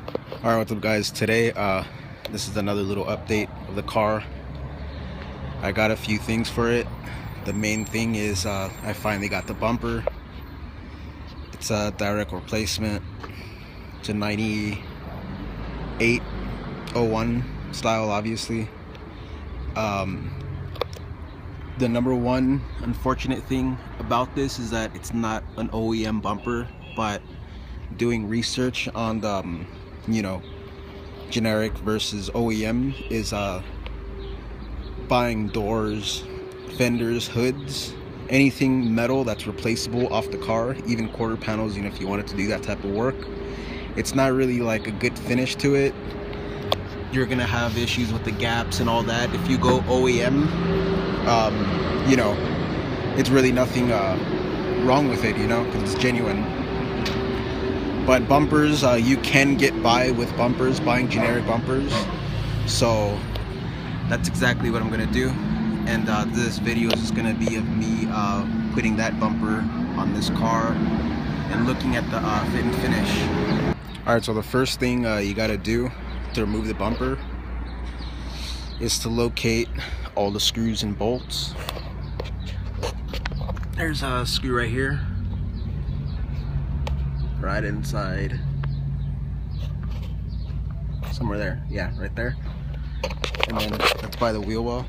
Alright, what's up guys? Today this is another little update of the car. I got a few things for it. The main thing is I finally got the bumper. It's a direct replacement. It's a 9801 style, obviously. The number one unfortunate thing about this is that it's not an OEM bumper, but doing research on the generic versus OEM is buying doors, fenders, hoods, anything metal that's replaceable off the car, even quarter panels, if you wanted to do that type of work. It's not really like a good finish to it. You're gonna have issues with the gaps and all that. If you go OEM, it's really nothing wrong with it, because it's genuine. But bumpers, you can get by with bumpers, buying generic bumpers. So that's exactly what I'm gonna do. And this video is just gonna be of me putting that bumper on this car and looking at the fit and finish. Alright, so the first thing you gotta do to remove the bumper is to locate all the screws and bolts. There's a screw right here, right inside, somewhere there, yeah, right there. And then that's by the wheel well.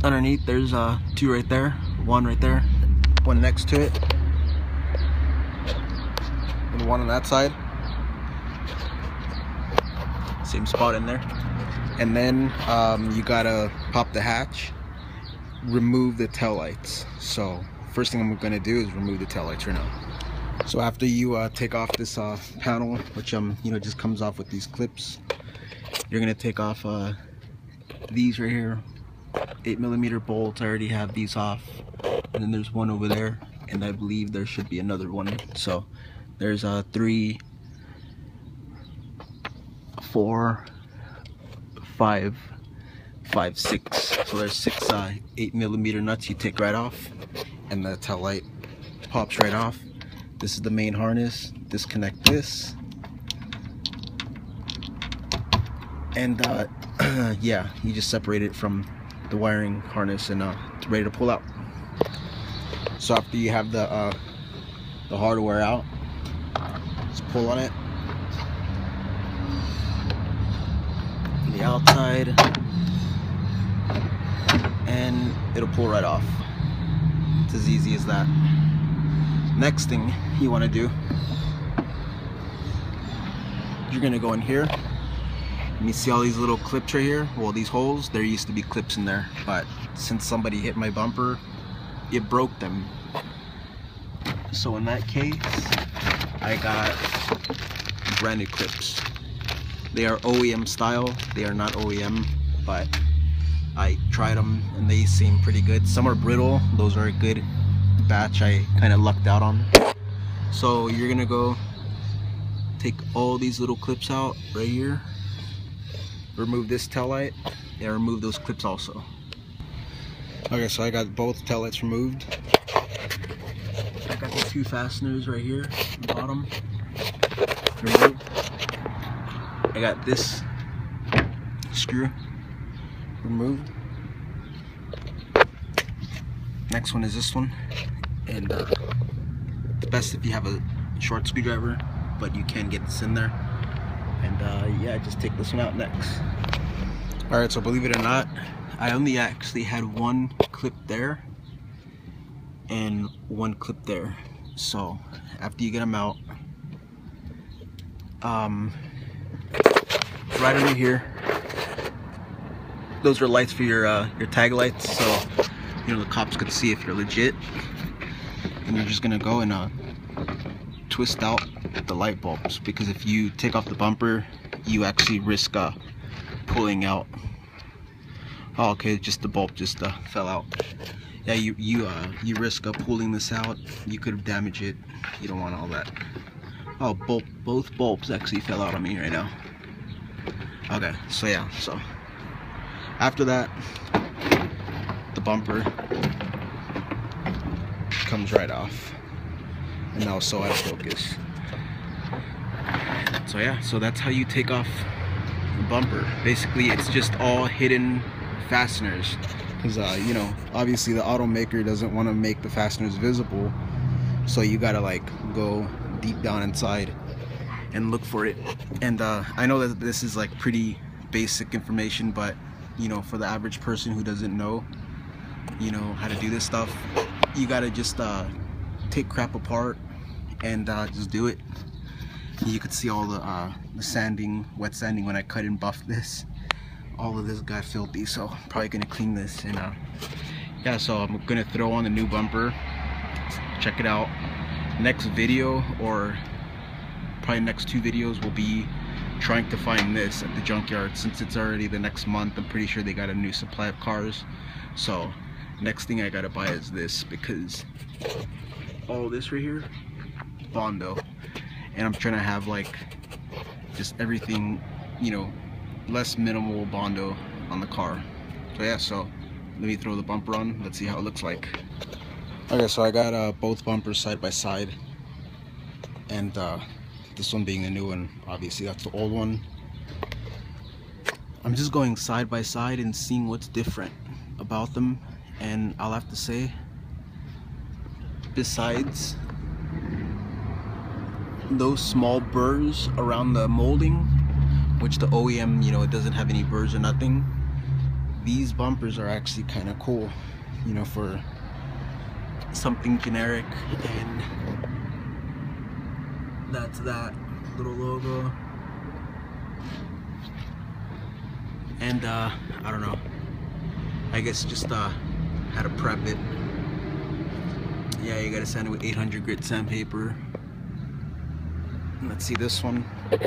Underneath there's two right there, one right there, one next to it, and one on that side, same spot in there. And then you gotta pop the hatch, remove the tail lights. So first thing I'm gonna do is remove the tail lights right now. So after you take off this panel, which just comes off with these clips, you're gonna take off these right here, 8mm bolts. I already have these off, and then there's one over there, and I believe there should be another one. So there's 3, 4, 5, 6. So there's 6 8mm nuts you take right off, and the tail light pops right off. This is the main harness. Disconnect this, and yeah, you just separate it from the wiring harness, and it's ready to pull out. So after you have the hardware out, just pull on it from the outside, and it'll pull right off. It's as easy as that. Next thing you want to do, you're gonna go in here, and you see all these little clips right here. Well, these holes, there used to be clips in there, but since somebody hit my bumper, it broke them. So in that case, I got brand new clips. They are OEM style. They are not OEM, but I tried them and they seem pretty good. Some are brittle. Those are a good batch I kind of lucked out on. So you're gonna go take all these little clips out right here, remove this tail light, and remove those clips also. Okay, so I got both tail lights removed. I got the 2 fasteners right here at the bottom removed. I got this screw removed. Next one is this one, and it's best if you have a short screwdriver, but you can get this in there. And yeah, just take this one out next. Alright, so believe it or not, I only actually had one clip there and one clip there. So after you get them out, right under here, those are lights for your tag lights, so the cops could see if you're legit. And you're just gonna go and twist out the light bulbs, because if you take off the bumper, you actually risk pulling out. Oh, okay, just the bulb just fell out. Yeah, you risk pulling this out. You could damage it. You don't want all that. Oh, both bulbs actually fell out on me right now. Okay, so yeah, so after that, the bumper comes right off, and now so out of focus. So yeah, so that's how you take off the bumper. Basically it's just all hidden fasteners, because you know, obviously the automaker doesn't want to make the fasteners visible, so you gotta like go deep down inside and look for it. And I know that this is like pretty basic information, but you know, for the average person who doesn't know, you know, how to do this stuff, you gotta just take crap apart and just do it. You could see all the sanding, wet sanding when I cut and buffed this. All of this got filthy, so I'm probably gonna clean this. And yeah, so I'm gonna throw on the new bumper. Check it out. Next video, or probably next 2 videos, will be trying to find this at the junkyard. Since it's already the next month, I'm pretty sure they got a new supply of cars. So next thing I gotta buy is this, because all this right here, Bondo. And I'm trying to have like just everything, you know, less minimal Bondo on the car. So yeah, so let me throw the bumper on. Let's see how it looks like. Okay, so I got both bumpers side by side, and this one being the new one, obviously that's the old one. I'm just going side by side and seeing what's different about them. And I'll have to say, besides those small burrs around the molding, which the OEM, you know, it doesn't have any burrs or nothing, these bumpers are actually kind of cool, you know, for something generic. And that's that little logo. And I don't know, I guess just how to prep it. Yeah, you gotta sand it with 800 grit sandpaper. Let's see this one. Let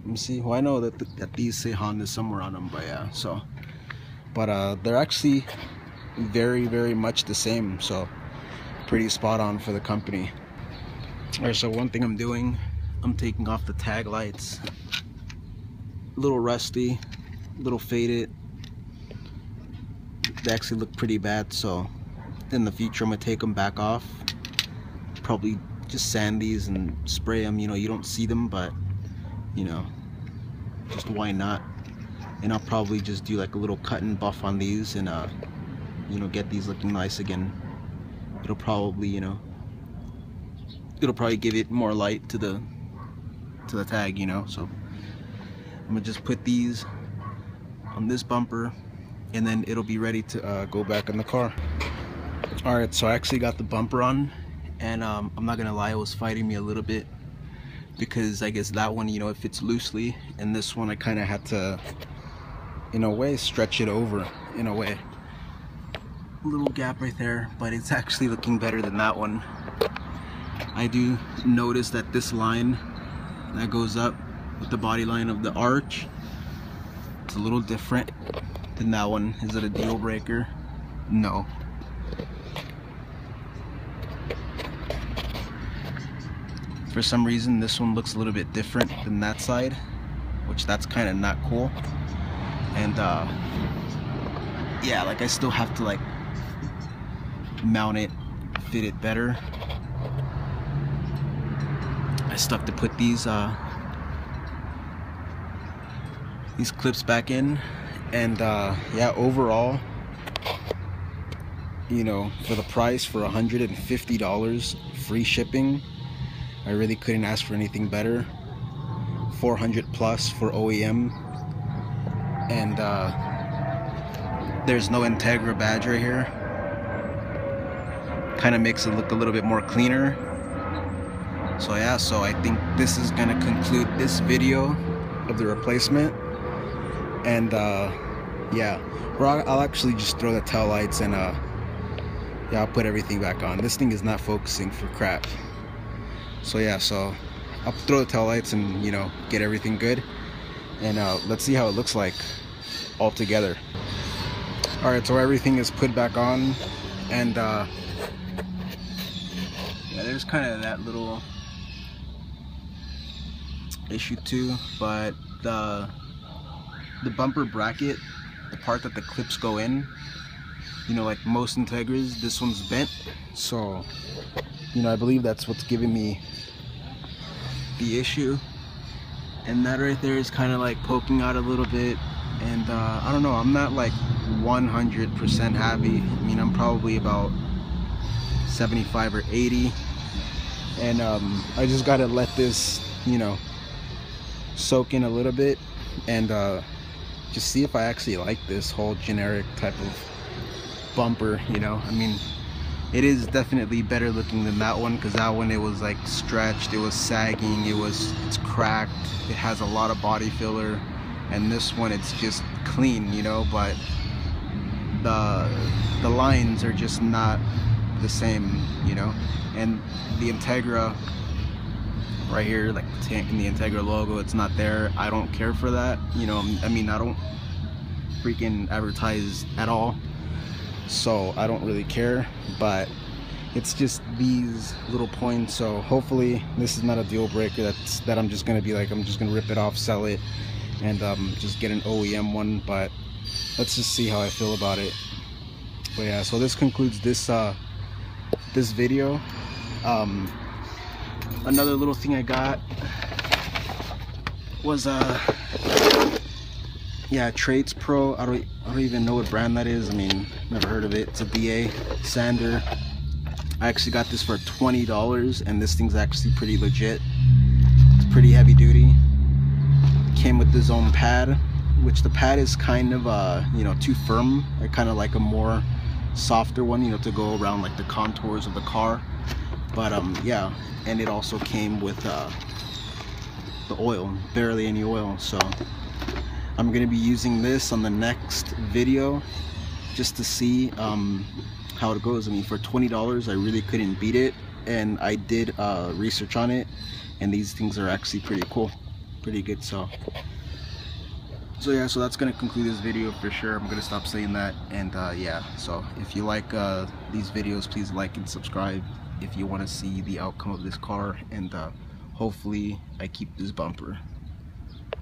me see. Well, I know that that these say Honda somewhere on them, but yeah. So, but they're actually very much the same. So, pretty spot on for the company. All right. So one thing I'm doing, I'm taking off the tag lights. A little rusty, a little faded. They actually look pretty bad, so in the future I'm gonna take them back off, probably just sand these and spray them. You know, you don't see them, but you know, just why not? And I'll probably just do like a little cut and buff on these, and you know, get these looking nice again. It'll probably, you know, it'll probably give it more light to the tag, you know. So I'm gonna just put these on this bumper, and then it'll be ready to go back in the car. Alright, so I actually got the bumper on, and I'm not gonna lie, it was fighting me a little bit, because I guess that one, you know, it fits loosely, and this one I kind of had to, in a way, stretch it over, in a way. A little gap right there, but it's actually looking better than that one. I do notice that this line that goes up with the body line of the arch, it's a little different than that one. Is it a deal breaker? No. For some reason this one looks a little bit different than that side, which that's kind of not cool. And yeah, like I still have to like mount it, fit it better. I still have to put these clips back in. And yeah, overall, you know, for the price, for $150 free shipping, I really couldn't ask for anything better. 400 plus for OEM, and there's no Integra badge right here. Kind of makes it look a little bit more cleaner. So yeah, so I think this is gonna conclude this video of the replacement. And yeah, I'll actually just throw the tail lights, and yeah, I'll put everything back on. This thing is not focusing for crap. So yeah, so I'll throw the tail lights and, you know, get everything good, and let's see how it looks like all together. All right, so everything is put back on, and yeah, there's kind of that little issue too, but the bumper bracket, the part that the clips go in, you know, like most Integras, this one's bent. So, you know, I believe that's what's giving me the issue. And that right there is kind of like poking out a little bit. And I don't know, I'm not like 100% happy. I mean, I'm probably about 75 or 80. And I just gotta let this, you know, soak in a little bit and just see if I actually like this whole generic type of bumper, you know. I mean, it is definitely better looking than that one, because that one, it was like stretched, it was sagging, it's cracked, it has a lot of body filler. And this one, it's just clean, you know, but the lines are just not the same, you know. And the Integra right here, like the tank and the Integra logo, it's not there. I don't care for that, you know. I mean, I don't freaking advertise at all, so I don't really care. But it's just these little points. So hopefully this is not a deal breaker that I'm just gonna be like, I'm just gonna rip it off, sell it, and just get an OEM one. But let's just see how I feel about it. But yeah, so this concludes this this video. Another little thing I got was yeah, Traits Pro. I don't even know what brand that is. I mean, never heard of it. It's a BA sander. I actually got this for $20, and this thing's actually pretty legit. It's pretty heavy duty. Came with this own pad, which the pad is kind of you know, too firm. I kind of like a more softer one, you know, to go around like the contours of the car. But yeah, and it also came with the oil, barely any oil. So I'm gonna be using this on the next video just to see how it goes. I mean, for $20, I really couldn't beat it, and I did research on it, and these things are actually pretty cool, pretty good. So yeah, so that's gonna conclude this video for sure. I'm gonna stop saying that. And yeah, so if you like these videos, please like and subscribe if you want to see the outcome of this car, and hopefully I keep this bumper.